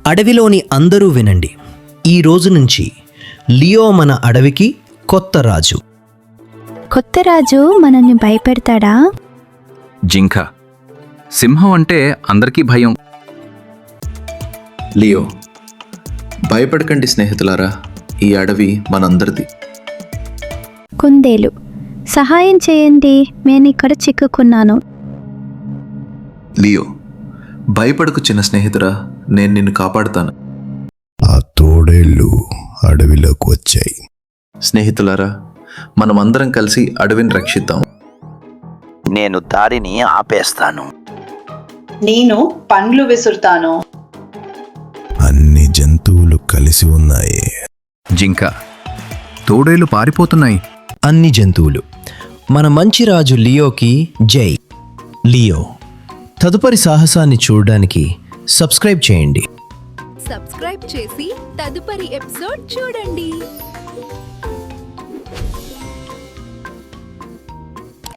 అడవిలోని అందరూ వినండి. ఈ రోజు నుంచి లియో మన అడవికి కొత్త రాజు. కొత్త రాజు మనల్ని భయపెడతాడా? జింక, సింహం అంటే అందరికీ భయం. లియో, భయపడకండి స్నేహితులారా, ఈ అడవి మనందరిది. కుందేలు, సహాయం చేయండి, నేను ఇక్కడ చిక్కుకున్నాను. లియో, భయపడకు చిన్న స్నేహితురా, నేను నిన్ను కాపాడుతాను. ఆ తోడేళ్ళు అడవిలోకి వచ్చాయి. స్నేహితులారా, మనమందరం కలిసి అడవిని రక్షిద్దాం. నేను దారిని ఆపేస్తాను. నేను పండ్లు విసురుతాను. అన్ని జంతువులు కలిసి ఉన్నాయి. జింక, తోడేలు పారిపోతున్నాయి. అన్ని జంతువులు మన మంచి రాజు లియోకి జై. లియో తదుపరి సాహసాన్ని చూడడానికి సబ్స్క్రైబ్ చేయండి. సబ్స్క్రైబ్ చేసి తదుపరి ఎపిసోడ్ చూడండి.